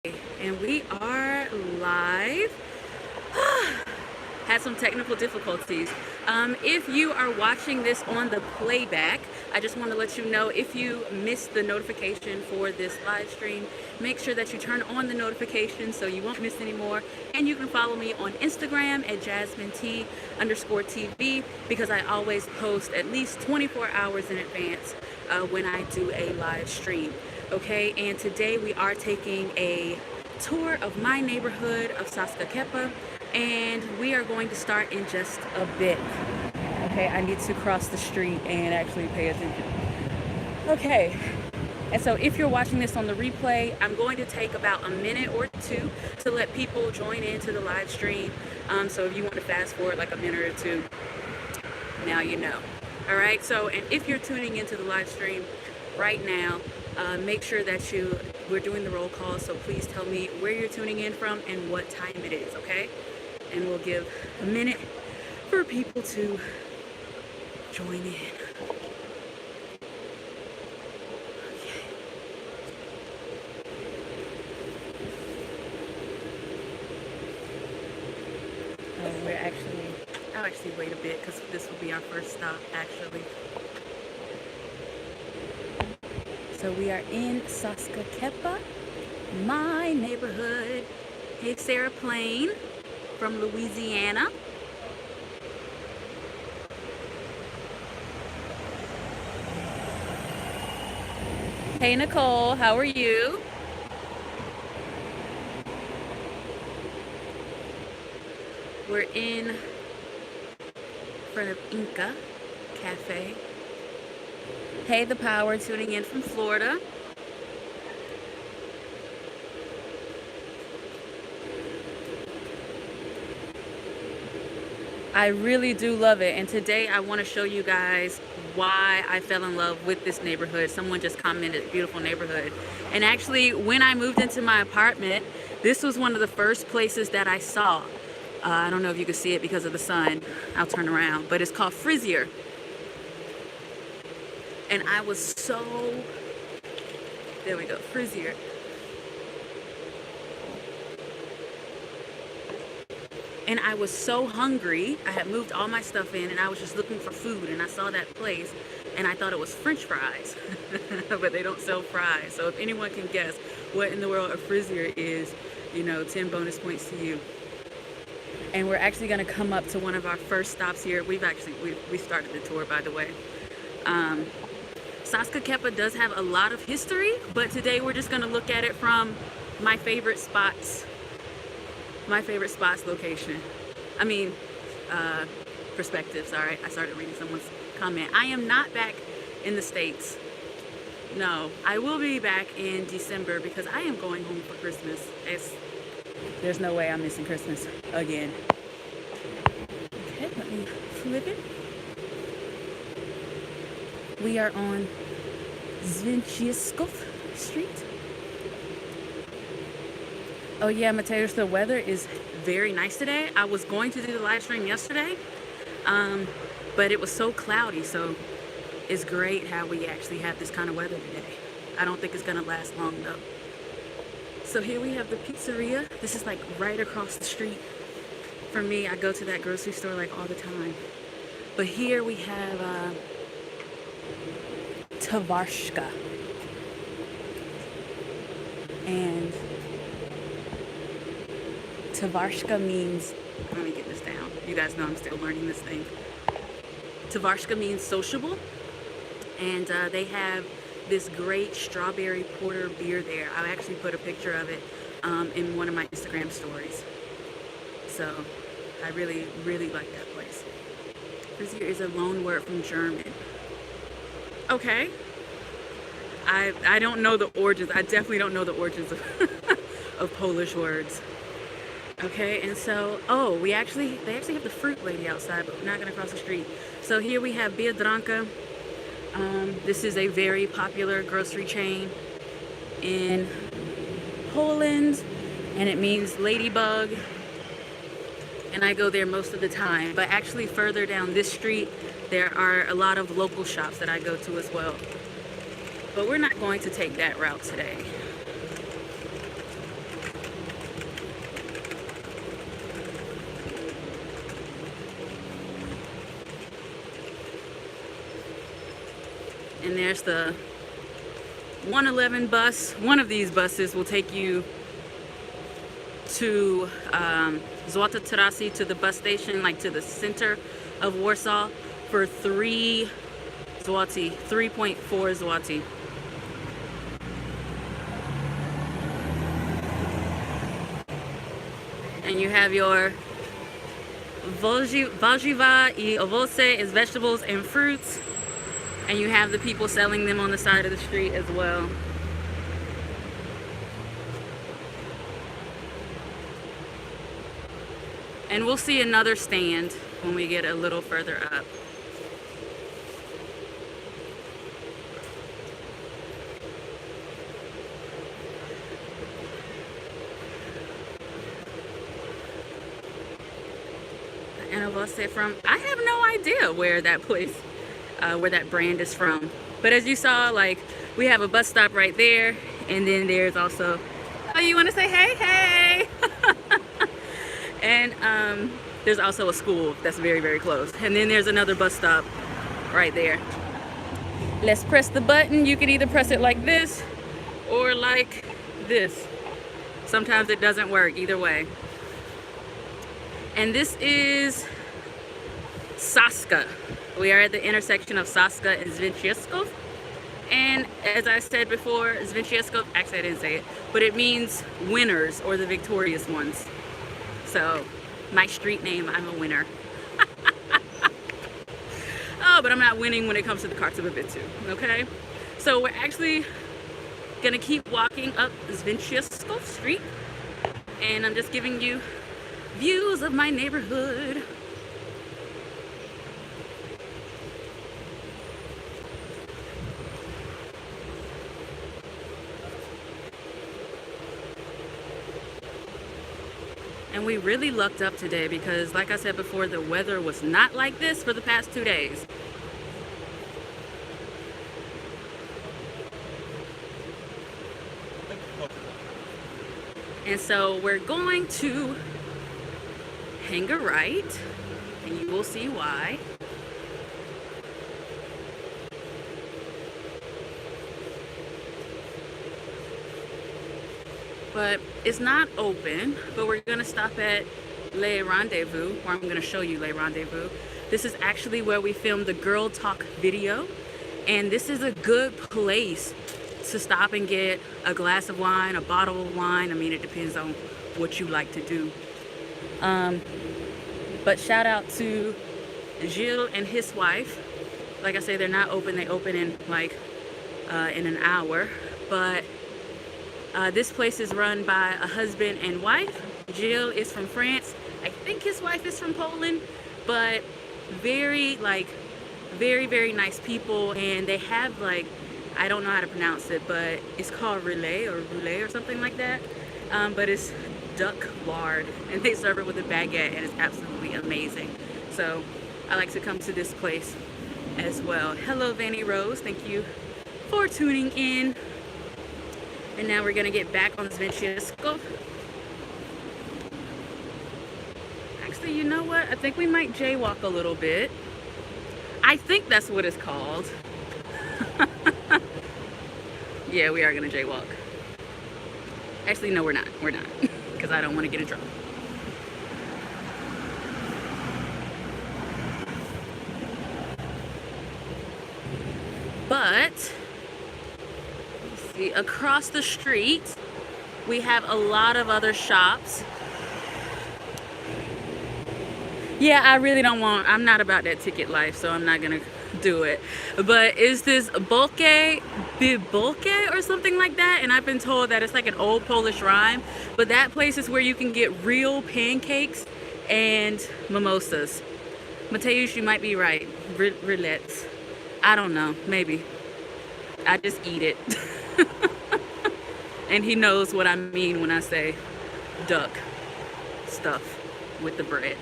And we are live. Had some technical difficulties. If you are watching this on the playback, I just want to let you know if you missed the notification for this live stream, make sure that you turn on the notifications so you won't miss any more. And you can follow me on Instagram at JasmineT_TV because I always post at least 24 hours in advance when I do a live stream. Okay, and today we are taking a tour of my neighborhood of Saskakepa, and we are going to start in just a bit. Okay, I need to cross the street and actually pay attention. Okay, and so if you're watching this on the replay, I'm going to take about a minute or two to let people join into the live stream. So if you want to fast forward like a minute or two, now you know. All right, so and if you're tuning into the live stream right now, make sure that we're doing the roll call, so please tell me where you're tuning in from and what time it is, okay? And we'll give a minute for people to join in. Okay. I'll actually wait a bit because this will be our first stop, actually. So we are in Saskakepa, my neighborhood. Hey, Sarah Plain from Louisiana. Hey, Nicole, how are you? We're in front of Inca Cafe. Hey, The Power, tuning in from Florida. I really do love it, and today I want to show you guys why I fell in love with this neighborhood. Someone just commented, beautiful neighborhood. And actually, when I moved into my apartment, this was one of the first places that I saw. I don't know if you can see it because of the sun. I'll turn around, but it's called Frisier. And I was so, there we go, Frisier. And I was so hungry. I had moved all my stuff in and I was just looking for food, and I saw that place and I thought it was French fries, but they don't sell fries. So if anyone can guess what in the world a Frisier is, 10 bonus points to you. And we're actually gonna come up to one of our first stops here. We started the tour, by the way. Saskakepa does have a lot of history, but today we're just gonna look at it from my favorite spots location. Perspective, sorry. I started reading someone's comment. I am not back in the States. No, I will be back in December because I am going home for Christmas. There's no way I'm missing Christmas again. Okay, let me flip it. We are on Zvinchiskov Street. Oh yeah, Mateus, the weather is very nice today. I was going to do the live stream yesterday, but it was so cloudy, so it's great how we actually have this kind of weather today. I don't think it's gonna last long though. So here we have the pizzeria. This is like right across the street from me. I go to that grocery store like all the time. But here we have Tavarshka. And Tavarshka means, let me get this down. You guys know I'm still learning this thing. Tavarshka means sociable. And they have this great strawberry porter beer there. I actually put a picture of it in one of my Instagram stories. So I really, really like that place. Frisier is a loan word from German. Okay. I don't know the origins. I definitely don't know the origins of Polish words. Okay, and so, they actually have the fruit lady outside, but we're not gonna cross the street. So here we have Biedronka. This is a very popular grocery chain in Poland, and it means ladybug. And I go there most of the time, but actually further down this street, there are a lot of local shops that I go to as well. But we're not going to take that route today. And there's the 111 bus. One of these buses will take you to Złota Tarasi, to the bus station, like to the center of Warsaw, for 3 zloty, 3.4 zloty. And you have your warzywa I owoce, is vegetables and fruits. And you have the people selling them on the side of the street as well. And we'll see another stand when we get a little further up. And I will say from, I have no idea where that place, where that brand is from. But as you saw, like, we have a bus stop right there. And then there's also, oh, you want to say hey, hey? And there's also a school that's very, very close. And then there's another bus stop right there. Let's press the button. You can either press it like this or like this. Sometimes it doesn't work, either way. And this is Saska. We are at the intersection of Saska and Zwyciężków. And as I said before, Zwyciężków, actually I didn't say it, but it means winners or the victorious ones. So, my street name, I'm a winner. Oh, but I'm not winning when it comes to the Kartobibitsu, okay? So we're actually gonna keep walking up Zwyciężków Street, and I'm just giving you views of my neighborhood. And we really lucked up today because, like I said before, the weather was not like this for the past 2 days. And so we're going to hang a right, and you will see why. But it's not open, but we're gonna stop at Le Rendezvous, or I'm gonna show you Le Rendezvous. This is actually where we filmed the Girl Talk video, and this is a good place to stop and get a glass of wine, a bottle of wine. I mean, it depends on what you like to do. But shout out to Gilles and his wife. Like I say, they're not open. They open in like in an hour, but this place is run by a husband and wife. Gilles is from France. I think his wife is from Poland, but very very nice people. And they have, like, I don't know how to pronounce it, but it's called roulette or something like that. But it's duck lard, and they serve it with a baguette, and it's absolutely amazing. So I like to come to this place as well. Hello, Vanny Rose. Thank you for tuning in. And now we're gonna get back on Zwyciężków. Actually, you know what? I think we might jaywalk a little bit. I think that's what it's called. Yeah, we are gonna jaywalk. Actually, no, we're not. We're not, because I don't want to get in trouble. But across the street we have a lot of other shops. Yeah, I really don't want, I'm not about that ticket life, so I'm not gonna do it. But is this Bolke Bibolke or something like that? And I've been told that it's like an old Polish rhyme, but that place is where you can get real pancakes and mimosas. Mateusz, you might be right. Rillettes. I don't know, maybe. I just eat it. And he knows what I mean when I say duck stuff with the bread.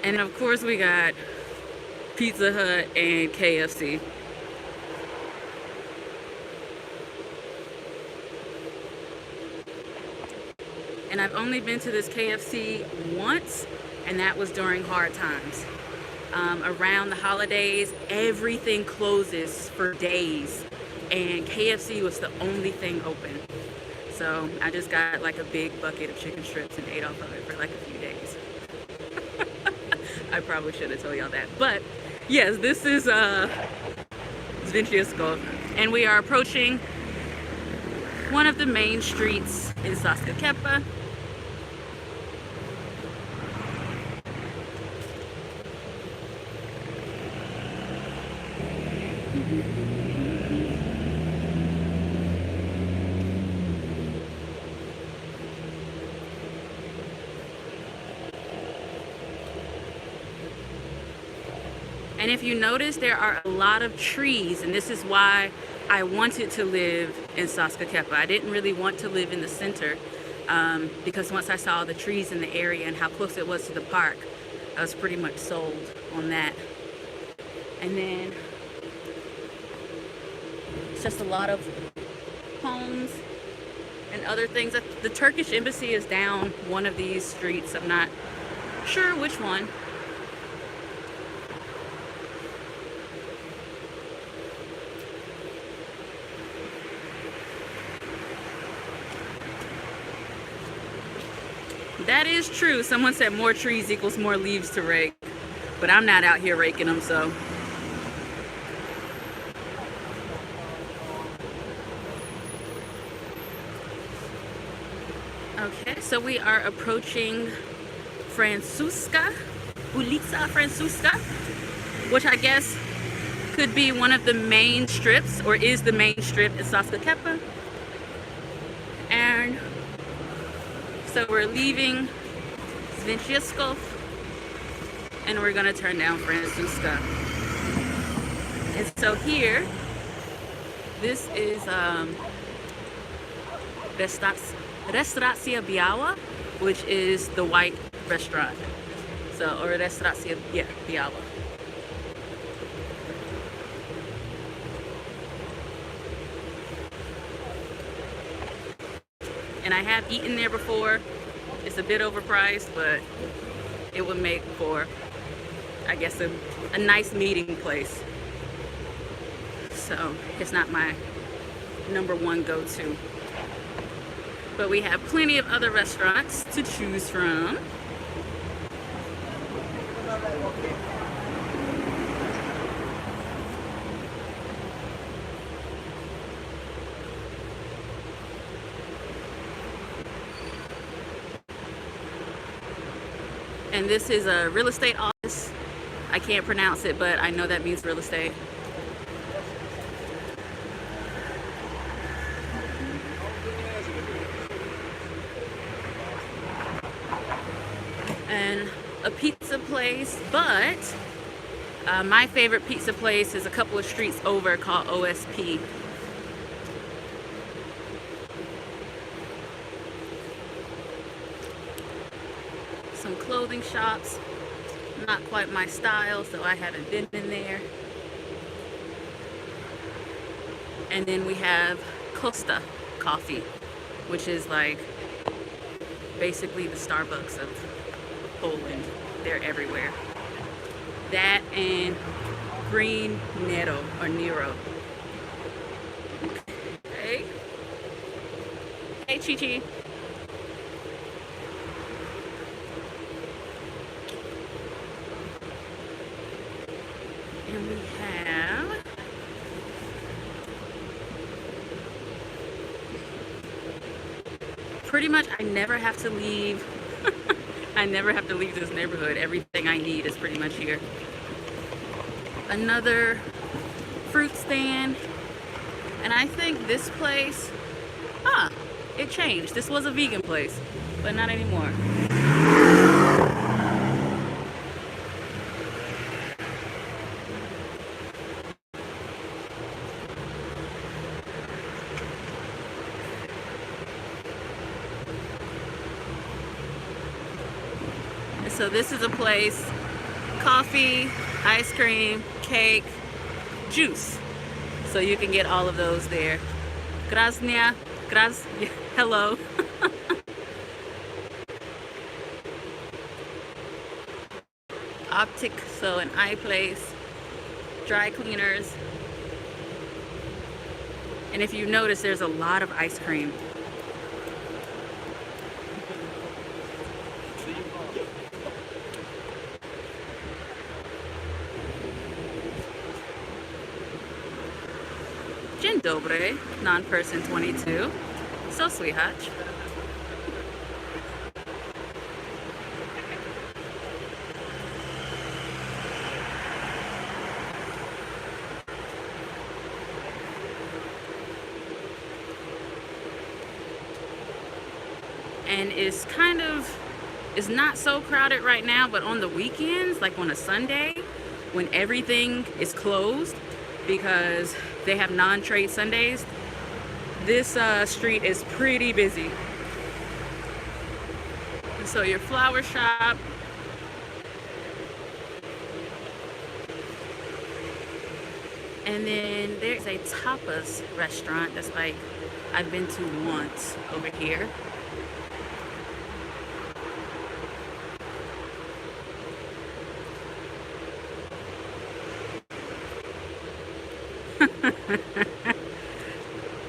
And of course we got Pizza Hut and KFC. And I've only been to this KFC once, and that was during hard times. Around the holidays, everything closes for days, and KFC was the only thing open. So I just got like a big bucket of chicken strips and ate off of it for like a few days. I probably should have told y'all that. But yes, this is Zvinjsko, and we are approaching one of the main streets in Saskakepa. And if you notice, there are a lot of trees, and this is why I wanted to live in Saskakepa. I didn't really want to live in the center because once I saw the trees in the area and how close it was to the park, I was pretty much sold on that. And then it's just a lot of homes and other things. The Turkish embassy is down one of these streets. I'm not sure which one. That is true. Someone said more trees equals more leaves to rake, but I'm not out here raking them, so. Okay, so we are approaching Francuska, Ulica Francuska, which I guess could be one of the main strips, or is the main strip in Saskakepa. And so we're leaving Zvinjsko, and we're gonna turn down Francuska. And so here, this is Restauracja Biała, which is the white restaurant. So, or Restauracja, yeah, Biała. And I have eaten there before. It's a bit overpriced, but it would make for, I guess, a nice meeting place. So it's not my #1 go-to. But we have plenty of other restaurants to choose from. And this is a real estate office. I can't pronounce it, but I know that means real estate. And a pizza place, but my favorite pizza place is a couple of streets over called OSP. Some clothing shops, not quite my style, so I haven't been in there. And then we have Costa coffee, which is like basically the Starbucks of Poland. They're everywhere. That and Green Nero or Nero. Okay. Hey, Chi-Chi. And we have pretty much, I never have to leave. I never have to leave this neighborhood. Everything I need is pretty much here. Another fruit stand. And I think this place, it changed. This was a vegan place, but not anymore. So this is a place, coffee, ice cream, cake, juice. So you can get all of those there. Krasnia, hello. Optic, so an eye place, dry cleaners. And if you notice, there's a lot of ice cream. Dzień dobry, non-person 22. So sweetheart. And it's not so crowded right now, but on the weekends, like on a Sunday, when everything is closed because they have non-trade Sundays, this street is pretty busy. And so your flower shop, and then there's a tapas restaurant that's like I've been to once over here.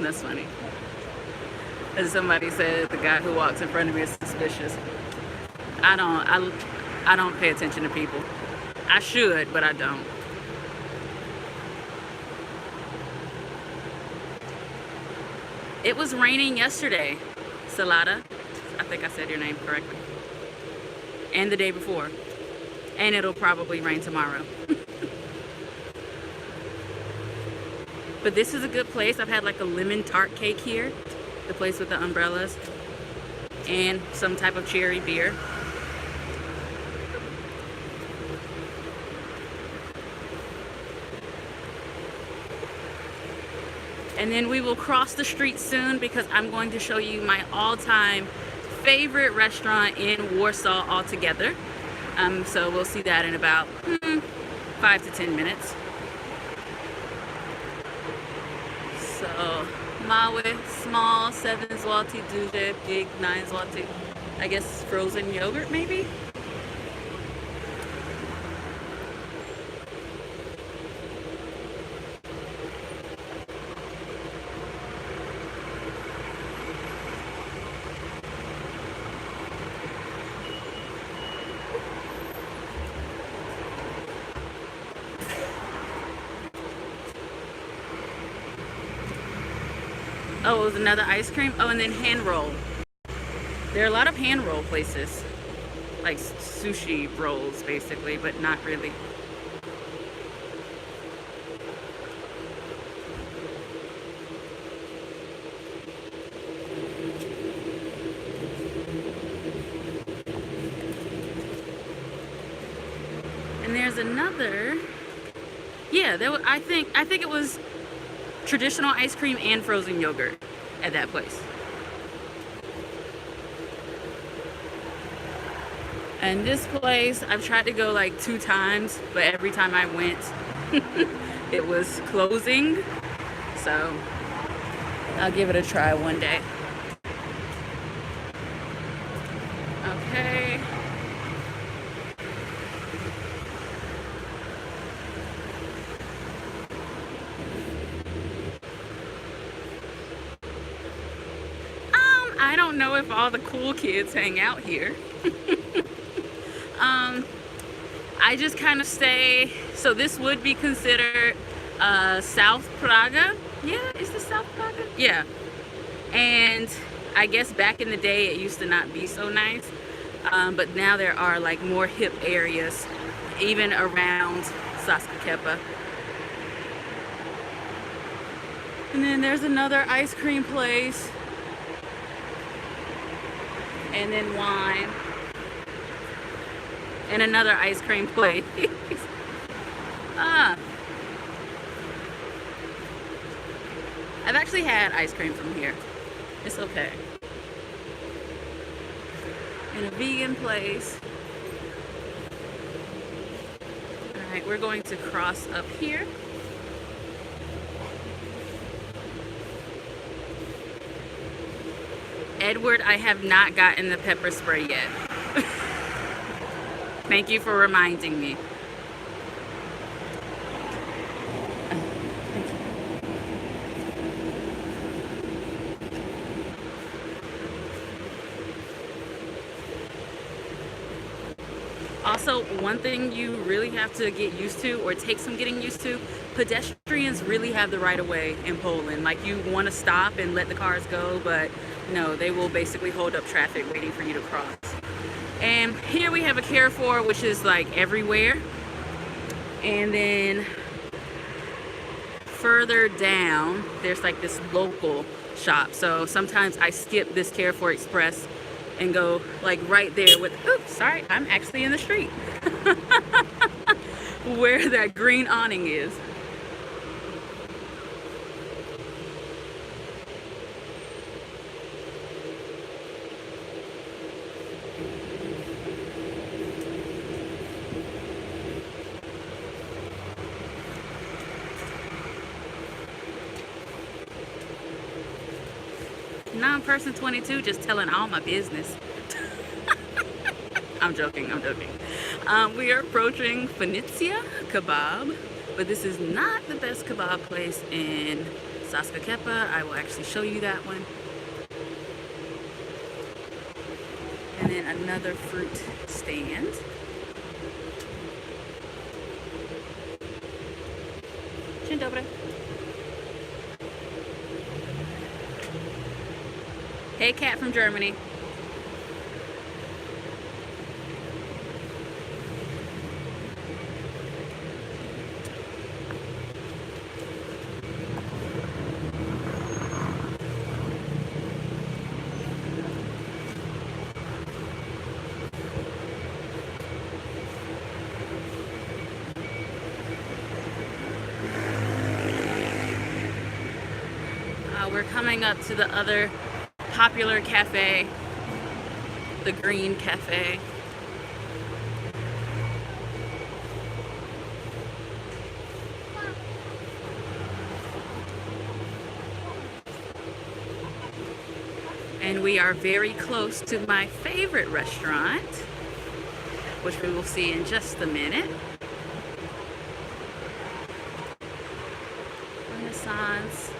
That's funny. As somebody said, the guy who walks in front of me is suspicious. I don't pay attention to people. I should, but I don't. It was raining yesterday, Salada. I think I said your name correctly. And the day before. And it'll probably rain tomorrow. But this is a good place. I've had like a lemon tart cake here, the place with the umbrellas, and some type of cherry beer. And then we will cross the street soon because I'm going to show you my all-time favorite restaurant in Warsaw altogether. So we'll see that in about 5 to 10 minutes. So, małe, small, 7 zloty, duże, big, 9 zloty. I guess frozen yogurt, maybe? Oh, it was another ice cream. Oh, and then hand roll. There are a lot of hand roll places. Like sushi rolls, basically, but not really. And there's another. Yeah, I think it was traditional ice cream and frozen yogurt at that place. And this place, I've tried to go like 2 times, but every time I went, it was closing. So I'll give it a try one day. Okay. I don't know if all the cool kids hang out here. I just kind of stay, so this would be considered South Praga. Yeah, is this South Praga? Yeah. And I guess back in the day it used to not be so nice, but now there are like more hip areas even around Saskakepa. And then there's another ice cream place. And then wine. And another ice cream place. I've actually had ice cream from here. It's okay. In a vegan place. Alright, we're going to cross up here. Edward, I have not gotten the pepper spray yet. Thank you for reminding me. Also, one thing you really have to get used to, or take some getting used to, pedestrians really have the right of way in Poland. Like, you want to stop and let the cars go, but no, they will basically hold up traffic waiting for you to cross. And here we have a Carrefour, which is like everywhere. And then further down, there's like this local shop. So sometimes I skip this Carrefour Express and go like right there with, oops, sorry, I'm actually in the street where that green awning is. Non-person 22 just telling all my business. I'm joking. We are approaching Phoenicia Kebab, but this is not the best kebab place in Saskakepa. I will actually show you that one. And then another fruit stand. Dzień dobry. Hey, cat from Germany. We're coming up to the other popular cafe, the Green Cafe. And we are very close to my favorite restaurant, which we will see in just a minute. Renaissance.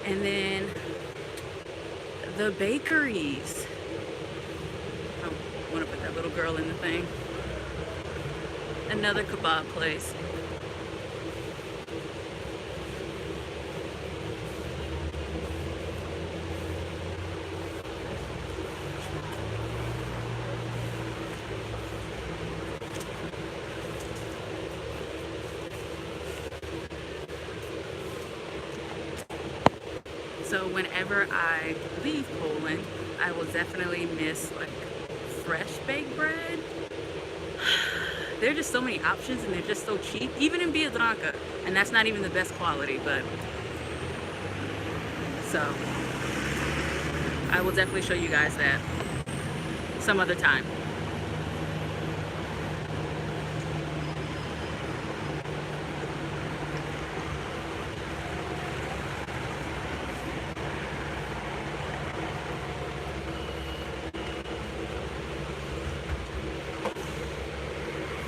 And then the bakeries. Oh, I want to put that little girl in the thing. Another kebab place. So whenever I leave Poland, I will definitely miss like fresh baked bread. There are just so many options and they're just so cheap, even in Biedronka, and that's not even the best quality, but so I will definitely show you guys that some other time.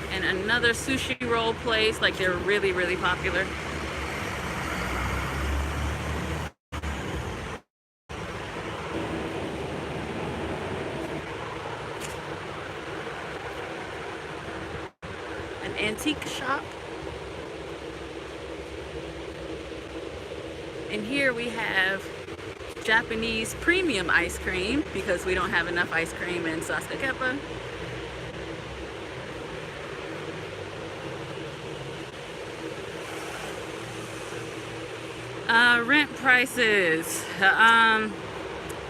And another sushi roll place, like they're really, really popular. An antique shop. And here we have Japanese premium ice cream because we don't have enough ice cream in Saskakepa. Rent prices.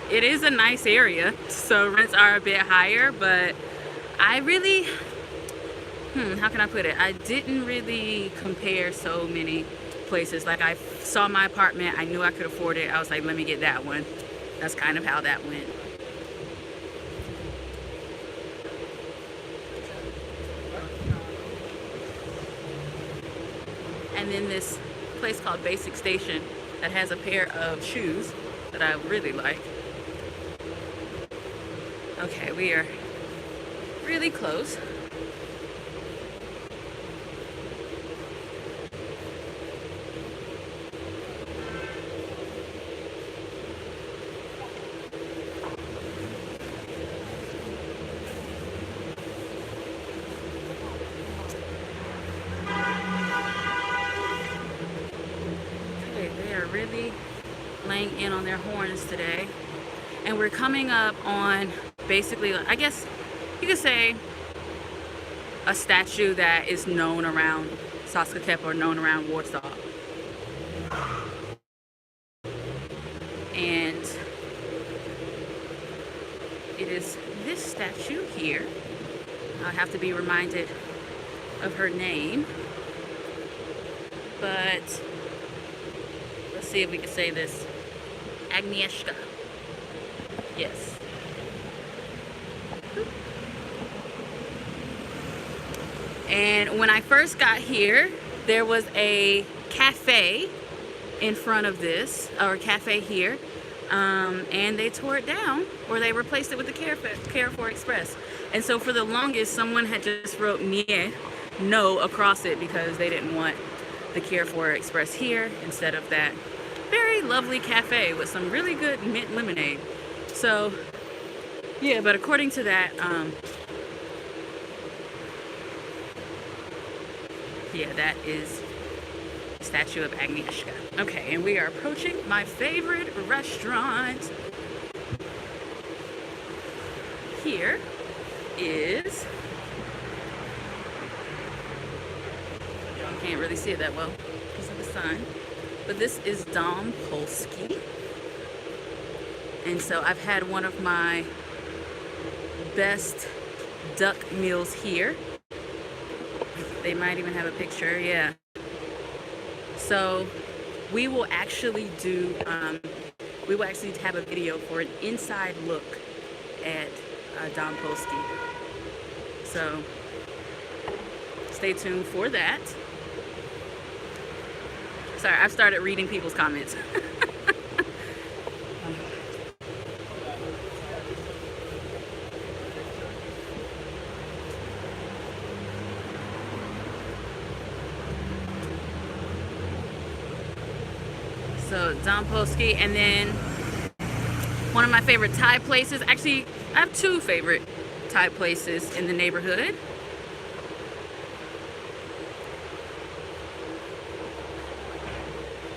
It is a nice area, so rents are a bit higher, but I really, how can I put it? I didn't really compare so many places. Like, I saw my apartment, I knew I could afford it. I was like, let me get that one. That's kind of how that went. And then this place called Basic Station that has a pair of shoes that I really like. Okay, we are really close. Okay, they are really laying in on their horns today. And we're coming up on basically, I guess you could say, a statue that is known around Saskatoon or known around Warsaw. And it is this statue here. I have to be reminded of her name. But let's see if we can say this. Agnieszka. Yes. And when I first got here, there was a cafe in front of this, or a cafe here, and they tore it down, or they replaced it with the Carrefour Express. And so for the longest, someone had just wrote "nie," no, across it because they didn't want the Carrefour Express here instead of that very lovely cafe with some really good mint lemonade. So yeah, but according to that, yeah, that is the statue of Agnieszka. Okay, and we are approaching my favorite restaurant. Here is, you can't really see it that well because of the sun, but this is Dom Polski. And so I've had one of my best duck meals here. They might even have a picture, yeah. So we will actually do, have a video for an inside look at Dom Polski. So stay tuned for that. Sorry, I've started reading people's comments. So Dom Polski, and then one of my favorite Thai places. Actually, I have two favorite Thai places in the neighborhood.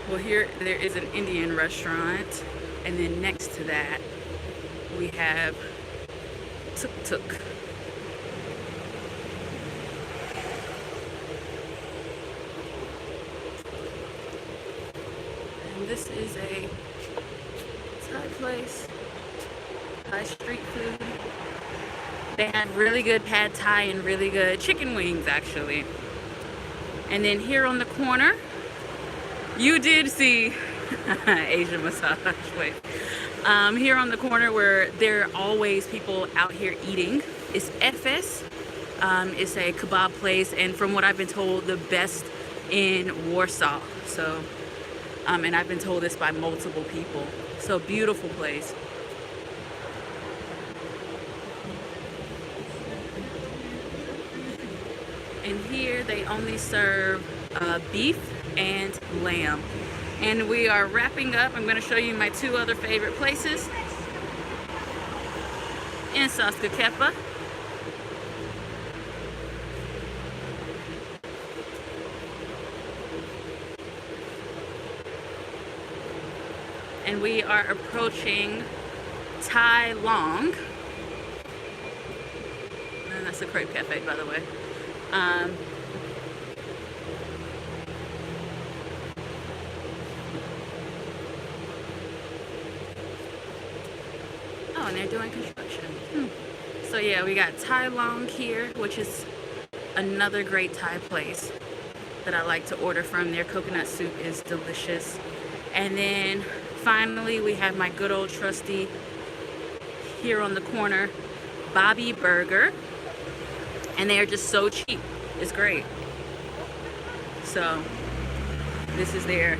Well, here there is an Indian restaurant, and then next to that we have Tuk Tuk. This is a Thai place, Thai street food. They have really good pad Thai and really good chicken wings, actually. And then here on the corner, you did see Asian massage. Wait. Here on the corner where there are always people out here eating is Efes. It's a kebab place, and from what I've been told, the best in Warsaw. So. And I've been told this by multiple people. So beautiful place. And here they only serve beef and lamb. And we are wrapping up. I'm going to show you my two other favorite places in Saskatoon. And we are approaching Tai Long. And that's a crepe cafe, by the way. Oh, and they're doing construction. So yeah, we got Tai Long here, which is another great Thai place that I like to order from. Their coconut soup is delicious. And then finally, we have my good old trusty here on the corner, Bobby Burger. And they are just so cheap. It's great. So This is their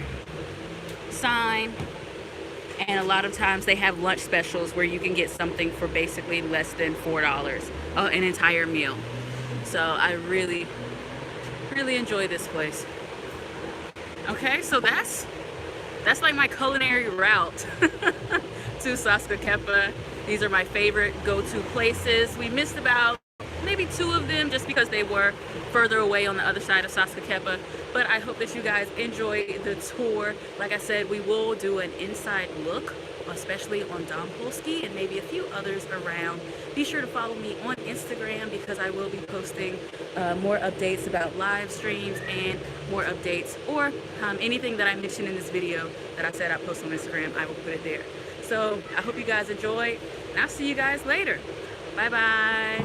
sign. And a lot of times they have lunch specials where you can get something for basically less than $4, an entire meal. So I really enjoy this place. Okay, so that's like my culinary route to Saskatoon. These are my favorite go-to places. We missed about maybe 2 of them just because they were further away on the other side of Saskatoon. But I hope that you guys enjoy the tour. Like I said, we will do an inside look, especially on Dom Polsky and maybe a few others around. Be sure to follow me on Instagram because I will be posting more updates about live streams and more updates, or anything that I mentioned in this video that I said I post on Instagram, I will put it there. So I hope you guys enjoyed, and I'll see you guys later. Bye bye.